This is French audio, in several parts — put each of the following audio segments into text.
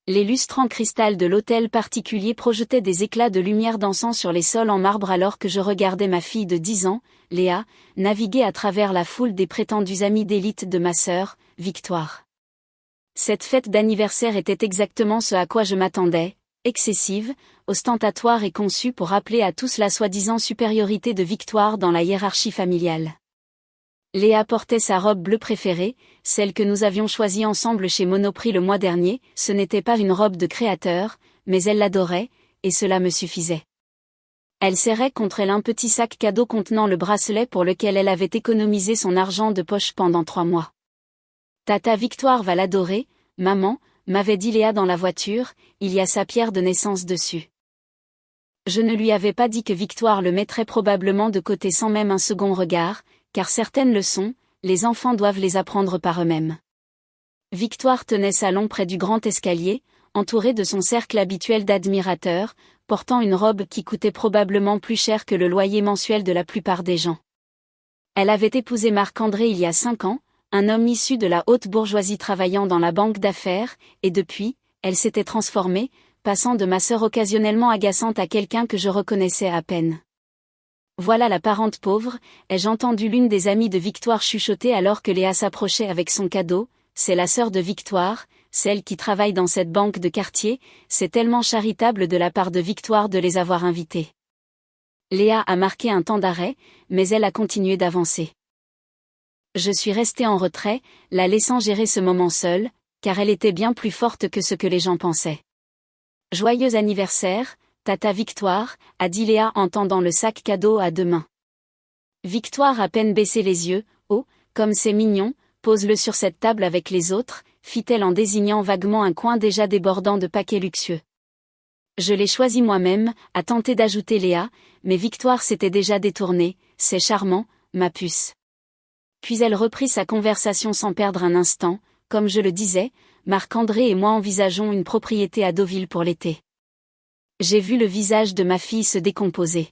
Les lustres en cristal de l'hôtel particulier projetaient des éclats de lumière dansant sur les sols en marbre alors que je regardais ma fille de 10 ans, Léa, naviguer à travers la foule des prétendus amis d'élite de ma sœur, Victoire. Cette fête d'anniversaire était exactement ce à quoi je m'attendais, excessive, ostentatoire et conçue pour rappeler à tous la soi-disant supériorité de Victoire dans la hiérarchie familiale. Léa portait sa robe bleue préférée, celle que nous avions choisie ensemble chez Monoprix le mois dernier. Ce n'était pas une robe de créateur, mais elle l'adorait, et cela me suffisait. Elle serrait contre elle un petit sac cadeau contenant le bracelet pour lequel elle avait économisé son argent de poche pendant 3 mois. Tata Victoire va l'adorer, maman, m'avait dit Léa dans la voiture, il y a sa pierre de naissance dessus. Je ne lui avais pas dit que Victoire le mettrait probablement de côté sans même un second regard, car certaines leçons, les enfants doivent les apprendre par eux-mêmes. Victoire tenait salon près du grand escalier, entourée de son cercle habituel d'admirateurs, portant une robe qui coûtait probablement plus cher que le loyer mensuel de la plupart des gens. Elle avait épousé Marc-André il y a 5 ans, un homme issu de la haute bourgeoisie travaillant dans la banque d'affaires, et depuis, elle s'était transformée, passant de ma sœur occasionnellement agaçante à quelqu'un que je reconnaissais à peine. Voilà la parente pauvre, ai-je entendu l'une des amies de Victoire chuchoter alors que Léa s'approchait avec son cadeau, c'est la sœur de Victoire, celle qui travaille dans cette banque de quartier, c'est tellement charitable de la part de Victoire de les avoir invités. Léa a marqué un temps d'arrêt, mais elle a continué d'avancer. Je suis restée en retrait, la laissant gérer ce moment seule, car elle était bien plus forte que ce que les gens pensaient. Joyeux anniversaire, Tata Victoire, a dit Léa en tendant le sac cadeau à 2 mains. Victoire à peine baissé les yeux, oh, comme c'est mignon, pose-le sur cette table avec les autres, fit-elle en désignant vaguement un coin déjà débordant de paquets luxueux. Je l'ai choisi moi-même, a tenté d'ajouter Léa, mais Victoire s'était déjà détournée, c'est charmant, ma puce. Puis elle reprit sa conversation sans perdre un instant, comme je le disais, Marc-André et moi envisageons une propriété à Deauville pour l'été. J'ai vu le visage de ma fille se décomposer.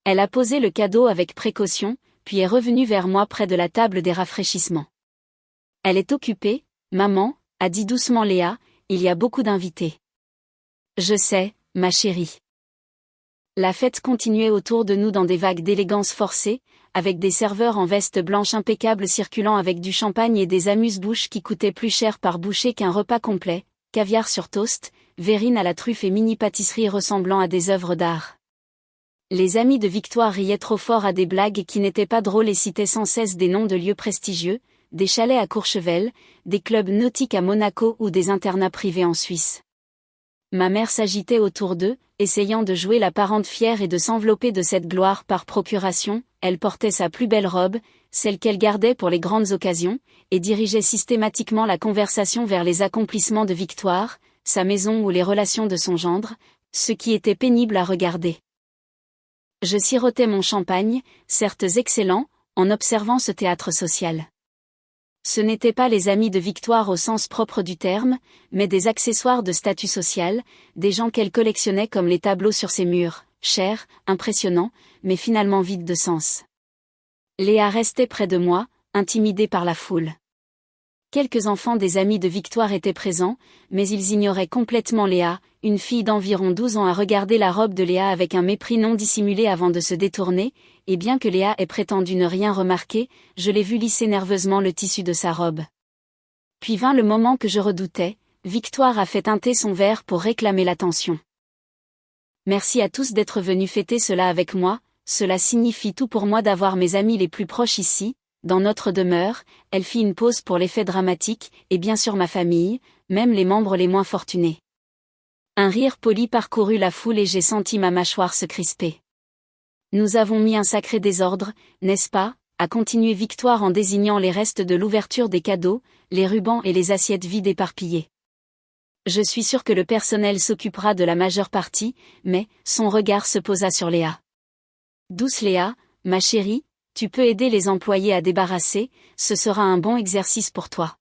Elle a posé le cadeau avec précaution, puis est revenue vers moi près de la table des rafraîchissements. Elle est occupée, maman, a dit doucement Léa, il y a beaucoup d'invités. Je sais, ma chérie. La fête continuait autour de nous dans des vagues d'élégance forcée, avec des serveurs en veste blanche impeccable circulant avec du champagne et des amuse-bouches qui coûtaient plus cher par bouchée qu'un repas complet, caviar sur toast, verrine à la truffe et mini-pâtisserie ressemblant à des œuvres d'art. Les amis de Victoire riaient trop fort à des blagues qui n'étaient pas drôles et citaient sans cesse des noms de lieux prestigieux, des chalets à Courchevel, des clubs nautiques à Monaco ou des internats privés en Suisse. Ma mère s'agitait autour d'eux, essayant de jouer la parente fière et de s'envelopper de cette gloire par procuration. Elle portait sa plus belle robe, celle qu'elle gardait pour les grandes occasions, et dirigeait systématiquement la conversation vers les accomplissements de Victoire, sa maison ou les relations de son gendre, ce qui était pénible à regarder. Je sirotais mon champagne, certes excellent, en observant ce théâtre social. Ce n'étaient pas les amis de Victoire au sens propre du terme, mais des accessoires de statut social, des gens qu'elle collectionnait comme les tableaux sur ses murs, chers, impressionnants, mais finalement vides de sens. Léa restait près de moi, intimidée par la foule. Quelques enfants des amis de Victoire étaient présents, mais ils ignoraient complètement Léa, une fille d'environ 12 ans à regarder la robe de Léa avec un mépris non dissimulé avant de se détourner, et bien que Léa ait prétendu ne rien remarquer, je l'ai vu lisser nerveusement le tissu de sa robe. Puis vint le moment que je redoutais, Victoire a fait teinter son verre pour réclamer l'attention. Merci à tous d'être venus fêter cela avec moi, cela signifie tout pour moi d'avoir mes amis les plus proches ici. Dans notre demeure, elle fit une pause pour l'effet dramatique, et bien sûr ma famille, même les membres les moins fortunés. Un rire poli parcourut la foule et j'ai senti ma mâchoire se crisper. Nous avons mis un sacré désordre, n'est-ce pas, a continué Victoire en désignant les restes de l'ouverture des cadeaux, les rubans et les assiettes vides éparpillées. Je suis sûre que le personnel s'occupera de la majeure partie, mais, son regard se posa sur Léa. Douce Léa, ma chérie, tu peux aider les employés à débarrasser, ce sera un bon exercice pour toi.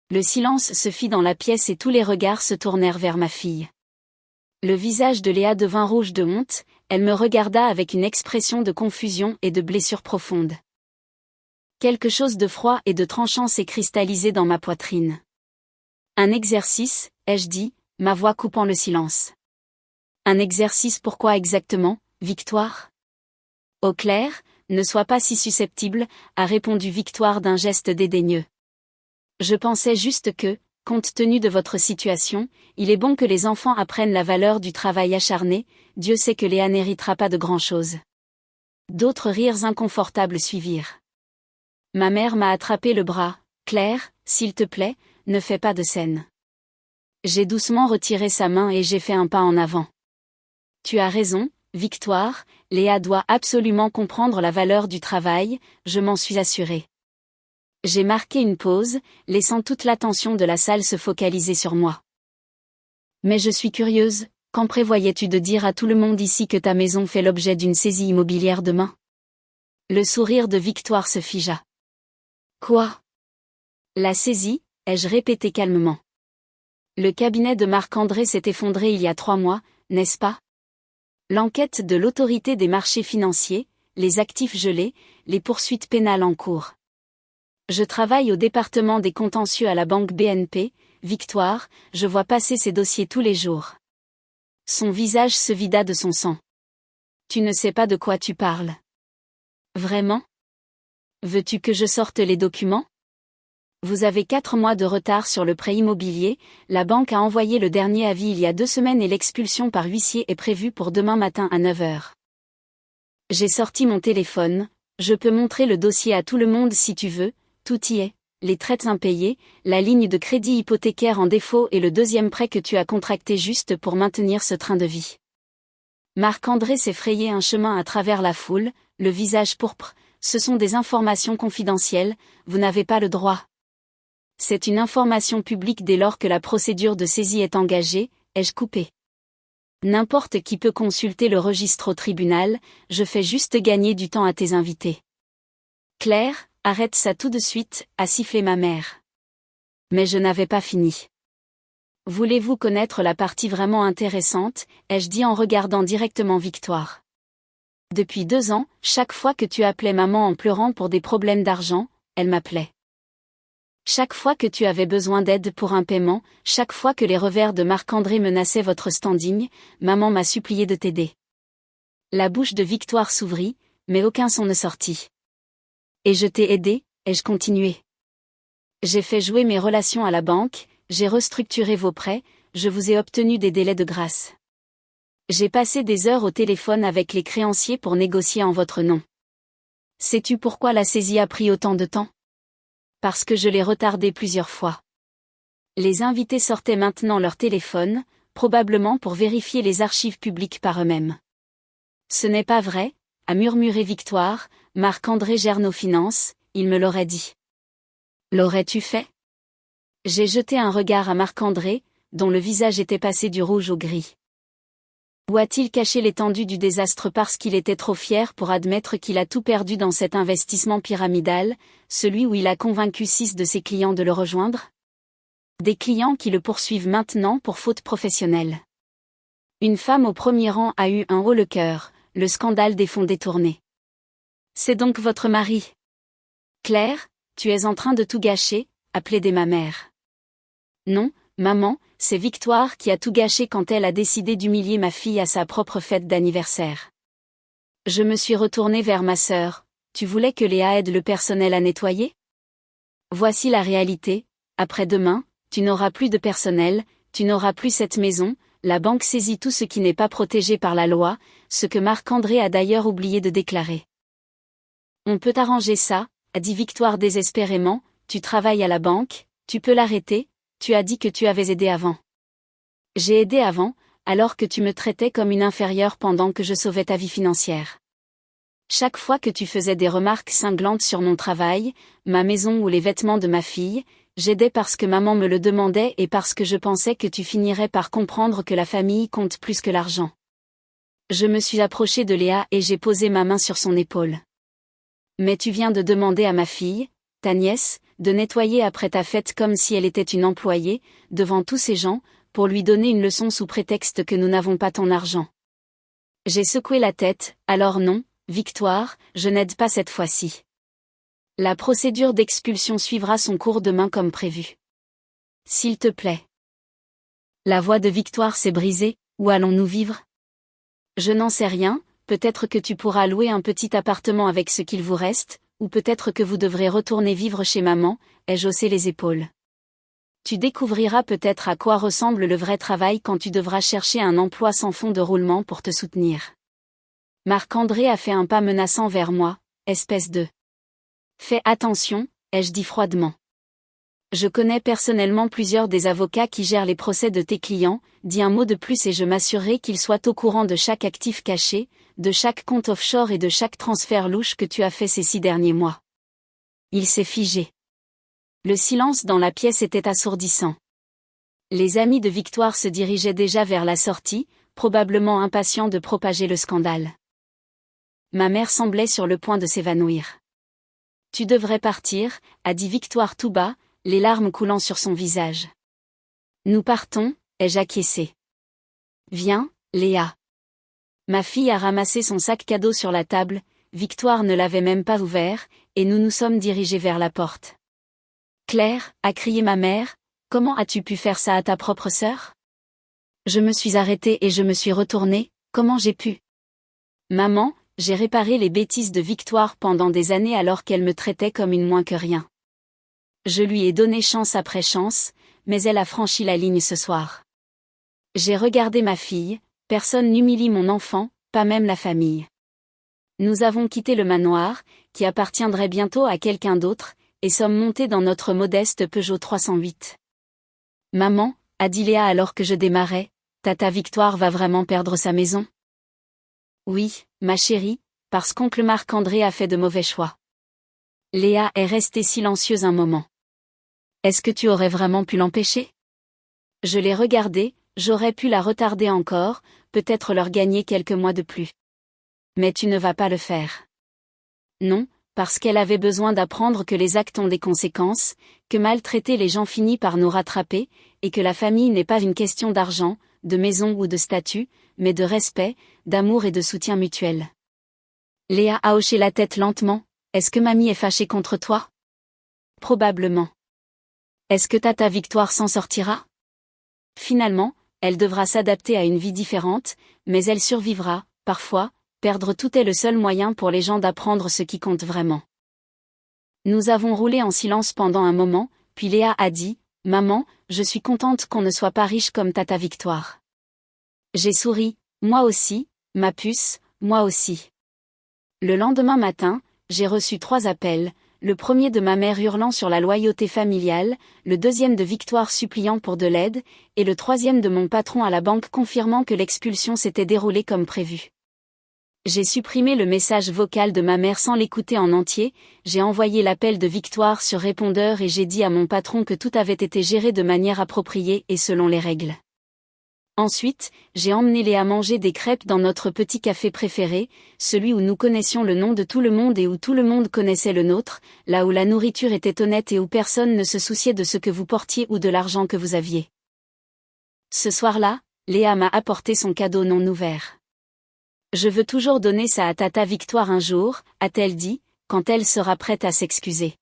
Le silence se fit dans la pièce et tous les regards se tournèrent vers ma fille. Le visage de Léa devint rouge de honte, elle me regarda avec une expression de confusion et de blessure profonde. Quelque chose de froid et de tranchant s'est cristallisé dans ma poitrine. Un exercice, ai-je dit, ma voix coupant le silence. Un exercice pourquoi exactement, Victoire? Au clair, ne sois pas si susceptible, a répondu Victoire d'un geste dédaigneux. Je pensais juste que, compte tenu de votre situation, il est bon que les enfants apprennent la valeur du travail acharné, Dieu sait que Léa n'héritera pas de grand-chose. D'autres rires inconfortables suivirent. Ma mère m'a attrapé le bras. Claire, s'il te plaît, ne fais pas de scène. J'ai doucement retiré sa main et j'ai fait un pas en avant. Tu as raison, Victoire, Léa doit absolument comprendre la valeur du travail, je m'en suis assurée. J'ai marqué une pause, laissant toute l'attention de la salle se focaliser sur moi. Mais je suis curieuse, quand prévoyais-tu de dire à tout le monde ici que ta maison fait l'objet d'une saisie immobilière demain? Le sourire de Victoire se figea. Quoi? La saisie, ai-je répété calmement. Le cabinet de Marc-André s'est effondré il y a 3 mois, n'est-ce pas? L'enquête de l'autorité des marchés financiers, les actifs gelés, les poursuites pénales en cours. Je travaille au département des contentieux à la banque BNP, Victoire, je vois passer ces dossiers tous les jours. Son visage se vida de son sang. Tu ne sais pas de quoi tu parles. Vraiment? Veux-tu que je sorte les documents? Vous avez 4 mois de retard sur le prêt immobilier, la banque a envoyé le dernier avis il y a 2 semaines et l'expulsion par huissier est prévue pour demain matin à 9 h. J'ai sorti mon téléphone, je peux montrer le dossier à tout le monde si tu veux, tout y est, les traites impayées, la ligne de crédit hypothécaire en défaut et le deuxième prêt que tu as contracté juste pour maintenir ce train de vie. Marc-André s'est frayé un chemin à travers la foule, le visage pourpre, ce sont des informations confidentielles, vous n'avez pas le droit. C'est une information publique dès lors que la procédure de saisie est engagée, ai-je coupé. N'importe qui peut consulter le registre au tribunal, je fais juste gagner du temps à tes invités. Claire, arrête ça tout de suite, a sifflé ma mère. Mais je n'avais pas fini. Voulez-vous connaître la partie vraiment intéressante, ai-je dit en regardant directement Victoire. Depuis 2 ans, chaque fois que tu appelais maman en pleurant pour des problèmes d'argent, elle m'appelait. Chaque fois que tu avais besoin d'aide pour un paiement, chaque fois que les revers de Marc-André menaçaient votre standing, maman m'a supplié de t'aider. La bouche de Victoire s'ouvrit, mais aucun son ne sortit. Et je t'ai aidé, ai-je continué. J'ai fait jouer mes relations à la banque, j'ai restructuré vos prêts, je vous ai obtenu des délais de grâce. J'ai passé des heures au téléphone avec les créanciers pour négocier en votre nom. Sais-tu pourquoi la saisie a pris autant de temps? Parce que je l'ai retardé plusieurs fois. Les invités sortaient maintenant leur téléphone, probablement pour vérifier les archives publiques par eux-mêmes. Ce n'est pas vrai, a murmuré Victoire, Marc-André gère nos finances, il me l'aurait dit. L'aurais-tu fait? J'ai jeté un regard à Marc-André, dont le visage était passé du rouge au gris. Ou a-t-il caché l'étendue du désastre parce qu'il était trop fier pour admettre qu'il a tout perdu dans cet investissement pyramidal, celui où il a convaincu 6 de ses clients de le rejoindre? Des clients qui le poursuivent maintenant pour faute professionnelle. Une femme au premier rang a eu un haut le cœur, le scandale des fonds détournés. C'est donc votre mari? Claire, tu es en train de tout gâcher, a plaidé ma mère. Non, maman, c'est Victoire qui a tout gâché quand elle a décidé d'humilier ma fille à sa propre fête d'anniversaire. Je me suis retournée vers ma sœur, tu voulais que Léa aide le personnel à nettoyer? Voici la réalité, après-demain, tu n'auras plus de personnel, tu n'auras plus cette maison, la banque saisit tout ce qui n'est pas protégé par la loi, ce que Marc-André a d'ailleurs oublié de déclarer. On peut arranger ça, a dit Victoire désespérément, tu travailles à la banque, tu peux l'arrêter, tu as dit que tu avais aidé avant. J'ai aidé avant, alors que tu me traitais comme une inférieure pendant que je sauvais ta vie financière. Chaque fois que tu faisais des remarques cinglantes sur mon travail, ma maison ou les vêtements de ma fille, j'aidais parce que maman me le demandait et parce que je pensais que tu finirais par comprendre que la famille compte plus que l'argent. Je me suis approchée de Léa et j'ai posé ma main sur son épaule. Mais tu viens de demander à ma fille, ta nièce, de nettoyer après ta fête comme si elle était une employée, devant tous ces gens, pour lui donner une leçon sous prétexte que nous n'avons pas ton argent. J'ai secoué la tête, alors non, Victoire, je n'aide pas cette fois-ci. La procédure d'expulsion suivra son cours demain comme prévu. S'il te plaît. La voix de Victoire s'est brisée, où allons-nous vivre? Je n'en sais rien, peut-être que tu pourras louer un petit appartement avec ce qu'il vous reste, ou peut-être que vous devrez retourner vivre chez maman, ai-je haussé les épaules. Tu découvriras peut-être à quoi ressemble le vrai travail quand tu devras chercher un emploi sans fond de roulement pour te soutenir. Marc-André a fait un pas menaçant vers moi, espèce de... Fais attention, ai-je dit froidement. Je connais personnellement plusieurs des avocats qui gèrent les procès de tes clients, dis un mot de plus et je m'assurerai qu'ils soient au courant de chaque actif caché, de chaque compte offshore et de chaque transfert louche que tu as fait ces 6 derniers mois. Il s'est figé. Le silence dans la pièce était assourdissant. Les amis de Victoire se dirigeaient déjà vers la sortie, probablement impatients de propager le scandale. Ma mère semblait sur le point de s'évanouir. Tu devrais partir, a dit Victoire tout bas, les larmes coulant sur son visage. Nous partons, ai-je acquiescé. Viens, Léa. Ma fille a ramassé son sac cadeau sur la table, Victoire ne l'avait même pas ouvert, et nous nous sommes dirigés vers la porte. Claire, a crié ma mère, comment as-tu pu faire ça à ta propre sœur? Je me suis arrêtée et je me suis retournée, comment j'ai pu? Maman, j'ai réparé les bêtises de Victoire pendant des années alors qu'elle me traitait comme une moins que rien. Je lui ai donné chance après chance, mais elle a franchi la ligne ce soir. J'ai regardé ma fille, personne n'humilie mon enfant, pas même la famille. Nous avons quitté le manoir, qui appartiendrait bientôt à quelqu'un d'autre, et sommes montés dans notre modeste Peugeot 308. Maman, a dit Léa alors que je démarrais, tata Victoire va vraiment perdre sa maison? Oui, ma chérie, parce qu'oncle Marc-André a fait de mauvais choix. Léa est restée silencieuse un moment. Est-ce que tu aurais vraiment pu l'empêcher? Je l'ai regardée, j'aurais pu la retarder encore, peut-être leur gagner quelques mois de plus. Mais tu ne vas pas le faire. Non, parce qu'elle avait besoin d'apprendre que les actes ont des conséquences, que maltraiter les gens finit par nous rattraper, et que la famille n'est pas une question d'argent, de maison ou de statut, mais de respect, d'amour et de soutien mutuel. Léa a hoché la tête lentement, est-ce que mamie est fâchée contre toi? Probablement. Est-ce que tata Victoire s'en sortira? Finalement, elle devra s'adapter à une vie différente, mais elle survivra, parfois. Perdre tout est le seul moyen pour les gens d'apprendre ce qui compte vraiment. Nous avons roulé en silence pendant un moment, puis Léa a dit, « Maman, je suis contente qu'on ne soit pas riche comme tata Victoire. » J'ai souri, moi aussi, ma puce, moi aussi. Le lendemain matin, j'ai reçu 3 appels, le premier de ma mère hurlant sur la loyauté familiale, le deuxième de Victoire suppliant pour de l'aide, et le troisième de mon patron à la banque confirmant que l'expulsion s'était déroulée comme prévu. J'ai supprimé le message vocal de ma mère sans l'écouter en entier, j'ai envoyé l'appel de Victoire sur répondeur et j'ai dit à mon patron que tout avait été géré de manière appropriée et selon les règles. Ensuite, j'ai emmené Léa manger des crêpes dans notre petit café préféré, celui où nous connaissions le nom de tout le monde et où tout le monde connaissait le nôtre, là où la nourriture était honnête et où personne ne se souciait de ce que vous portiez ou de l'argent que vous aviez. Ce soir-là, Léa m'a apporté son cadeau non ouvert. Je veux toujours donner ça à tata Victoire un jour, a-t-elle dit, quand elle sera prête à s'excuser.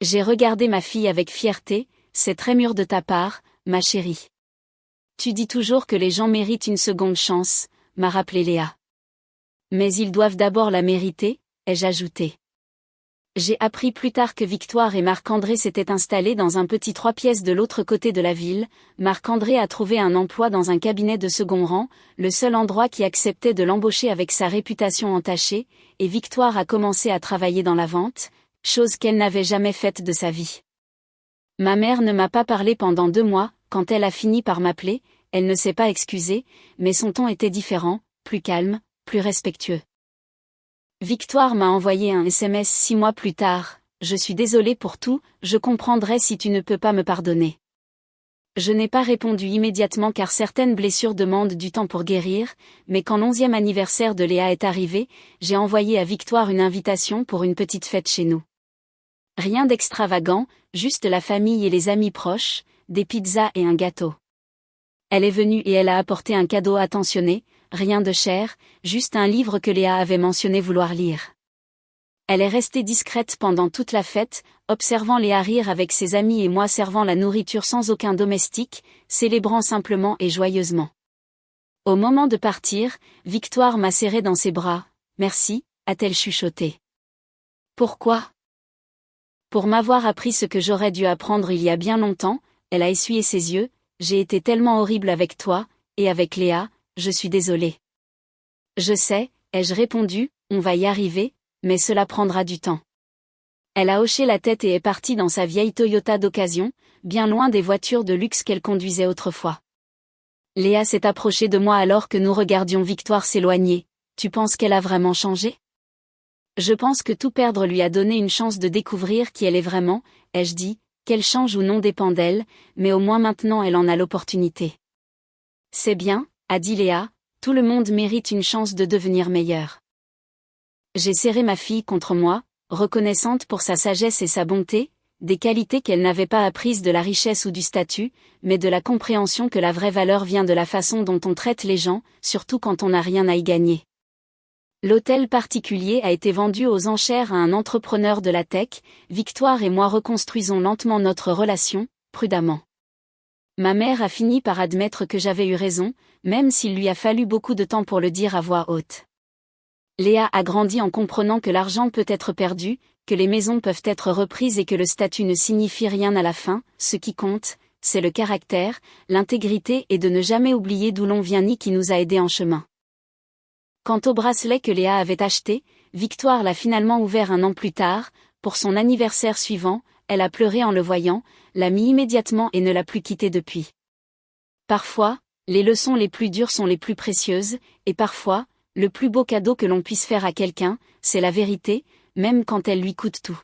J'ai regardé ma fille avec fierté, c'est très mûr de ta part, ma chérie. Tu dis toujours que les gens méritent une seconde chance, m'a rappelé Léa. Mais ils doivent d'abord la mériter, ai-je ajouté. J'ai appris plus tard que Victoire et Marc-André s'étaient installés dans un petit 3 pièces de l'autre côté de la ville. Marc-André a trouvé un emploi dans un cabinet de second rang, le seul endroit qui acceptait de l'embaucher avec sa réputation entachée, et Victoire a commencé à travailler dans la vente, chose qu'elle n'avait jamais faite de sa vie. Ma mère ne m'a pas parlé pendant 2 mois, quand elle a fini par m'appeler, elle ne s'est pas excusée, mais son ton était différent, plus calme, plus respectueux. Victoire m'a envoyé un SMS 6 mois plus tard, « Je suis désolée pour tout, je comprendrai si tu ne peux pas me pardonner. » Je n'ai pas répondu immédiatement car certaines blessures demandent du temps pour guérir, mais quand l'11e anniversaire de Léa est arrivé, j'ai envoyé à Victoire une invitation pour une petite fête chez nous. Rien d'extravagant, juste la famille et les amis proches, des pizzas et un gâteau. Elle est venue et elle a apporté un cadeau attentionné, rien de cher, juste un livre que Léa avait mentionné vouloir lire. Elle est restée discrète pendant toute la fête, observant Léa rire avec ses amis et moi servant la nourriture sans aucun domestique, célébrant simplement et joyeusement. Au moment de partir, Victoire m'a serré dans ses bras. « Merci », a-t-elle chuchoté. « Pourquoi ?» Pour m'avoir appris ce que j'aurais dû apprendre il y a bien longtemps, elle a essuyé ses yeux. « J'ai été tellement horrible avec toi, et avec Léa, je suis désolée. »« Je sais », ai-je répondu, « on va y arriver, mais cela prendra du temps. » Elle a hoché la tête et est partie dans sa vieille Toyota d'occasion, bien loin des voitures de luxe qu'elle conduisait autrefois. Léa s'est approchée de moi alors que nous regardions Victoire s'éloigner. « Tu penses qu'elle a vraiment changé ? » Je pense que tout perdre lui a donné une chance de découvrir qui elle est vraiment, ai-je dit, qu'elle change ou non dépend d'elle, mais au moins maintenant elle en a l'opportunité. C'est bien, a dit Léa, tout le monde mérite une chance de devenir meilleur. J'ai serré ma fille contre moi, reconnaissante pour sa sagesse et sa bonté, des qualités qu'elle n'avait pas apprises de la richesse ou du statut, mais de la compréhension que la vraie valeur vient de la façon dont on traite les gens, surtout quand on n'a rien à y gagner. L'hôtel particulier a été vendu aux enchères à un entrepreneur de la tech. Victoire et moi reconstruisons lentement notre relation, prudemment. Ma mère a fini par admettre que j'avais eu raison, même s'il lui a fallu beaucoup de temps pour le dire à voix haute. Léa a grandi en comprenant que l'argent peut être perdu, que les maisons peuvent être reprises et que le statut ne signifie rien à la fin. Ce qui compte, c'est le caractère, l'intégrité et de ne jamais oublier d'où l'on vient ni qui nous a aidés en chemin. Quant au bracelet que Léa avait acheté, Victoire l'a finalement ouvert un an plus tard. Pour son anniversaire suivant, elle a pleuré en le voyant, l'a mis immédiatement et ne l'a plus quitté depuis. Parfois, les leçons les plus dures sont les plus précieuses, et parfois, le plus beau cadeau que l'on puisse faire à quelqu'un, c'est la vérité, même quand elle lui coûte tout.